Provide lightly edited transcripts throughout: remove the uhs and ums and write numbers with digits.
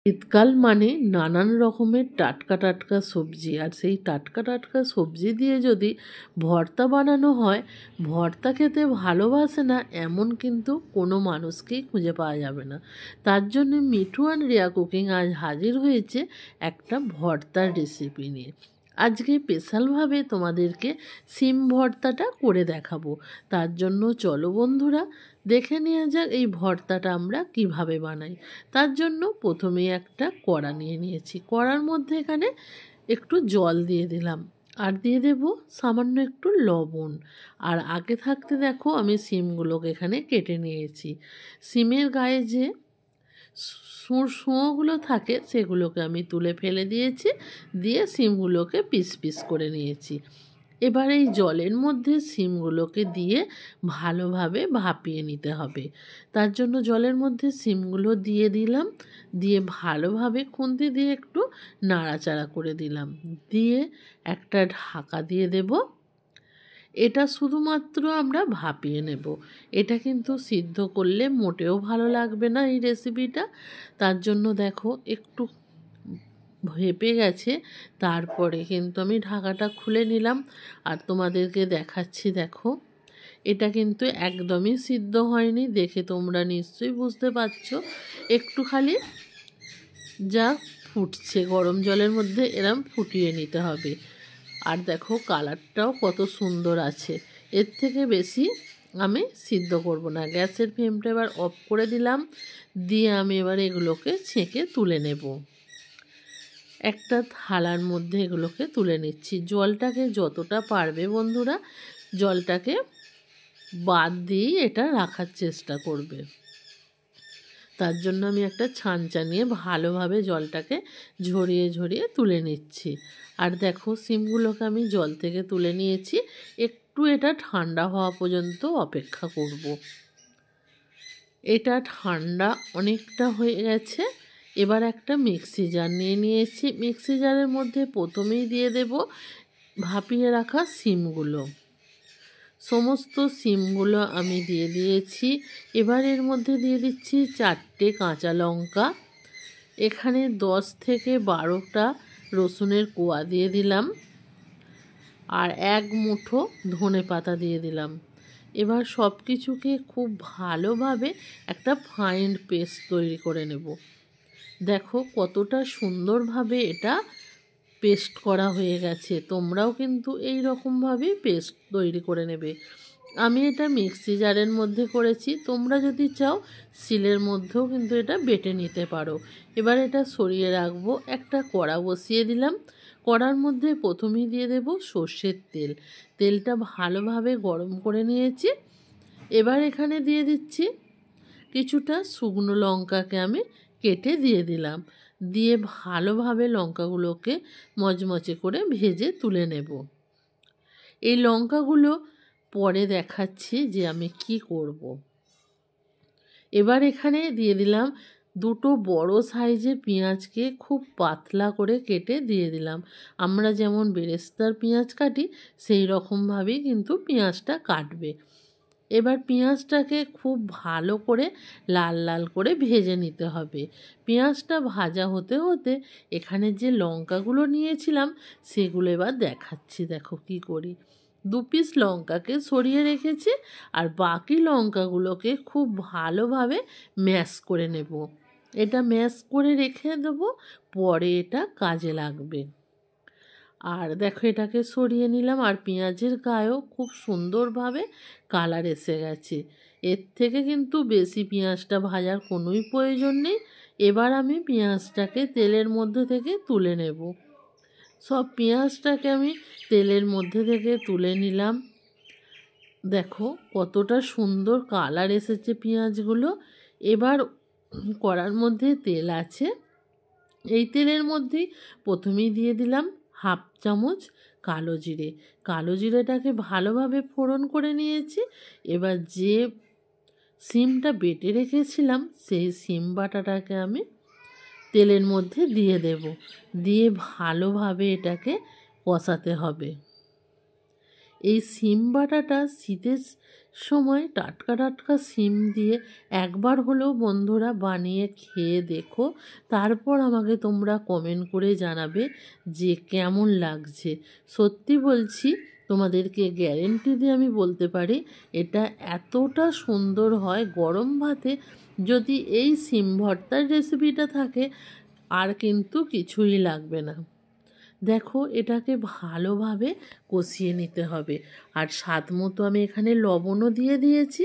শীতকাল মানে নানান রকমের টাটকা টাটকা সবজি, আর সেই টাটকা টাটকা সবজি দিয়ে যদি ভর্তা বানানো হয়, ভর্তা খেতে ভালোবাসে না এমন কিন্তু কোনো মানুষকেই খুঁজে পাওয়া যাবে না। তার জন্য মিঠু অ্যান্ড রিয়া কুকিং আজ হাজির হয়েছে একটা ভর্তার রেসিপি নিয়ে। আজকে স্পেশালভাবে তোমাদেরকে সিম ভর্তাটা করে দেখাবো। তার জন্য চলো বন্ধুরা, দেখে নেওয়া যাক এই ভর্তাটা আমরা কিভাবে বানাই। তার জন্য প্রথমেই একটা কড়া নিয়ে নিয়েছি। কড়ার মধ্যে এখানে একটু জল দিয়ে দিলাম, আর দিয়ে দেব সামান্য একটু লবণ। আর আগে থাকতে দেখো আমি সিমগুলোকে এখানে কেটে নিয়েছি। সিমের গায়ে যে সুঁড়োগুলো থাকে সেগুলোকে আমি তুলে ফেলে দিয়েছি, দিয়ে সিমগুলোকে পিস পিস করে নিয়েছি। এবার এই জলের মধ্যে সিমগুলোকে দিয়ে ভালোভাবে ভাপিয়ে নিতে হবে। তার জন্য জলের মধ্যে সিমগুলো দিয়ে দিলাম, দিয়ে ভালোভাবে খুন্তি দিয়ে একটু নাড়াচাড়া করে দিলাম, দিয়ে একটা ঢাকা দিয়ে দেব। এটা শুধুমাত্র আমরা ভাপিয়ে নেব, এটা কিন্তু সিদ্ধ করলে মোটেও ভালো লাগবে না এই রেসিপিটা। তার জন্য দেখো একটু ভেপে গেছে, তারপরে কিন্তু আমি ঢাকাটা খুলে নিলাম আর তোমাদেরকে দেখাচ্ছি। দেখো এটা কিন্তু একদমই সিদ্ধ হয়নি, দেখে তোমরা নিশ্চয়ই বুঝতে পারছো। একটু খালি যা ফুটছে, গরম জলের মধ্যে এরম ফুটিয়ে নিতে হবে। আর দেখো কালারটাও কত সুন্দর আছে। এর থেকে বেশি আমি সিদ্ধ করব না। গ্যাসের ফ্লেমটা এবার অফ করে দিলাম, দিয়ে আমি এবার এগুলোকে ছেঁকে তুলে নেব। একটা থালার মধ্যে এগুলোকে তুলে নিচ্ছি। জলটাকে যতটা পারবে বন্ধুরা জলটাকে বাদ দিয়েই এটা রাখার চেষ্টা করবে। তার জন্য আমি একটা ছাঁচা নিয়ে ভালোভাবে জলটাকে ঝরিয়ে ঝরিয়ে তুলে নিচ্ছি। আর দেখো সিমগুলোকে আমি জল থেকে তুলে নিয়েছি, একটু এটা ঠান্ডা হওয়া পর্যন্ত অপেক্ষা করব। এটা ঠান্ডা অনেকটা হয়ে গেছে। এবার একটা মিক্সি জার নিয়ে নিয়েছি। মিক্সি জারের মধ্যে প্রথমেই দিয়ে দেব ভাপিয়ে রাখা সিমগুলো। সমস্ত সিমগুলো আমি দিয়ে দিয়েছি। এবার এর মধ্যে দিয়ে দিচ্ছি 4টে কাঁচা লঙ্কা, এখানে 10 থেকে 12টা রসুনের কোয়া দিয়ে দিলাম, আর 1 মুঠো ধনে পাতা দিয়ে দিলাম। এবার সব কিছুকে খুব ভালোভাবে একটা ফাইন পেস্ট তৈরি করে নেব। দেখো কতটা সুন্দরভাবে এটা পেস্ট করা হয়ে গেছে। তোমরাও কিন্তু এই রকমভাবেই পেস্ট তৈরি করে নেবে। আমি এটা মিক্সি জারের মধ্যে করেছি, তোমরা যদি চাও শিলের মধ্যেও কিন্তু এটা বেটে নিতে পারো। এবার এটা সরিয়ে রাখবো। একটা কড়া বসিয়ে দিলাম। কড়ার মধ্যে প্রথমেই দিয়ে দেব সর্ষের তেল। তেলটা ভালোভাবে গরম করে নিয়েছি। এবার এখানে দিয়ে দিচ্ছি কিছুটা শুকনো লঙ্কাকে আমি কেটে দিয়ে দিলাম, দিয়ে ভালোভাবে লঙ্কাগুলোকে মচমচে করে ভেজে তুলে নেব। এই লঙ্কাগুলো পরে দেখাচ্ছি যে আমি কি করব। এবার এখানে দিয়ে দিলাম 2টো বড় সাইজের পেঁয়াজকে খুব পাতলা করে কেটে দিয়ে দিলাম। আমরা যেমন বেরেস্তার পেঁয়াজ কাটি সেই রকমভাবেই কিন্তু পেঁয়াজটা কাটবে। এবার পেঁয়াজটাকে খুব ভালো করে লাল লাল করে ভেজে নিতে হবে। পেঁয়াজটা ভাজা হতে হতে এখানে যে লঙ্কাগুলো নিয়েছিলাম সেগুলো এবার দেখাচ্ছি। দেখো কি করি। 2 পিস লঙ্কাকে সরিয়ে রেখেছি, আর বাকি লঙ্কাগুলোকে খুব ভালোভাবে ম্যাশ করে নেব। এটা ম্যাশ করে রেখে দেবো, পরে এটা কাজে লাগবে। আর দেখো এটাকে সরিয়ে নিলাম, আর পেঁয়াজের গায়েও খুব সুন্দরভাবে কালার এসে গেছে। এর থেকে কিন্তু বেশি পেঁয়াজটা ভাজার কোনোই প্রয়োজন নেই। এবার আমি পেঁয়াজটাকে তেলের মধ্যে থেকে তুলে নেব। সব পেঁয়াজটাকে আমি তেলের মধ্যে থেকে তুলে নিলাম। দেখো কতটা সুন্দর কালার এসেছে পেঁয়াজগুলো। এবার কড়ার মধ্যে তেল আছে, এই তেলের মধ্যেই প্রথমেই দিয়ে দিলাম 1/2 চামচ কালো জিরে। কালো জিরেটাকে ভালোভাবে ফোড়ন করে নিয়েছি। এবার যে সিমটা বেটে রেখেছিলাম সেই সিম বাটাটাকে আমি তেলের মধ্যে দিয়ে দেব, দিয়ে ভালোভাবে এটাকে কষাতে হবে। এই সিম বাটাটা শীতের সময় টাটকা টাটকা সিম দিয়ে একবার হলেও বন্ধুরা বানিয়ে খেয়ে দেখো, তারপর আমাকে তোমরা কমেন্ট করে জানাবে যে কেমন লাগছে। সত্যি বলছি, তোমাদেরকে গ্যারেন্টি দিয়ে আমি বলতে পারি এটা এতটা সুন্দর হয়। গরম ভাতে যদি এই সিম ভর্তার রেসিপিটা থাকে আর কিন্তু কিছুই লাগবে না। দেখো, এটাকে ভালোভাবে কষিয়ে নিতে হবে। আর স্বাদ মতো আমি এখানে লবণও দিয়ে দিয়েছি।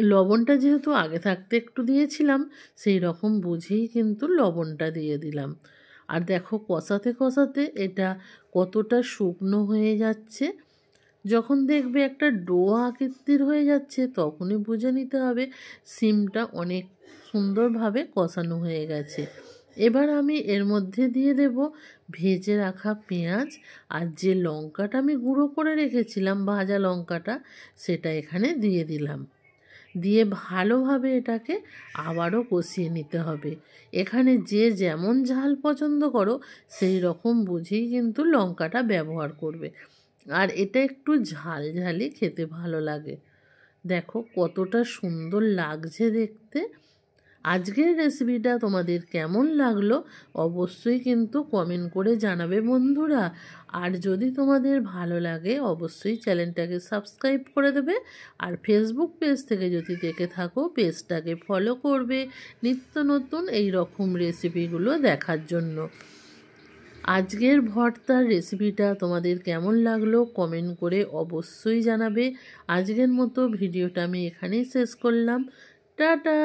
লবণটা যেহেতু আগে থাকতে একটু দিয়েছিলাম, সেই রকম বুঝেই কিন্তু লবণটা দিয়ে দিলাম। আর দেখো, কষাতে কষাতে এটা কতটা শুকনো হয়ে যাচ্ছে। যখন দেখবে একটা ডো আকৃতির হয়ে যাচ্ছে, তখনই বুঝে নিতে হবে সিমটা অনেক সুন্দরভাবে কষানো হয়ে গেছে। এবার আমি এর মধ্যে দিয়ে দেব ভেজে রাখা পেঁয়াজ, আর যে লঙ্কাটা আমি গুঁড়ো করে রেখেছিলাম, ভাজা লঙ্কাটা, সেটা এখানে দিয়ে দিলাম। দিয়ে ভালোভাবে এটাকে আবারও কষিয়ে নিতে হবে। এখানে যে যেমন ঝাল পছন্দ করো সেই রকম বুঝেই কিন্তু লঙ্কাটা ব্যবহার করবে। আর এটা একটু ঝালঝালি খেতে ভালো লাগে। দেখো কতটা সুন্দর লাগছে দেখতে। আজকের রেসিপিটা তোমাদের কেমন লাগলো অবশ্যই কিন্তু কমেন্ট করে জানাবে বন্ধুরা। আর যদি তোমাদের ভালো লাগে অবশ্যই চ্যানেলটাকে সাবস্ক্রাইব করে দেবে। আর ফেসবুক পেজ থেকে যদি দেখে থাকো পেজটাকে ফলো করবে নিত্য নতুন এই রকম রেসিপিগুলো দেখার জন্য। আজকের ভর্তার রেসিপিটা তোমাদের কেমন লাগলো কমেন্ট করে অবশ্যই জানাবে। আজকের মতো ভিডিওটা আমি এখানেই শেষ করলাম। টাটা।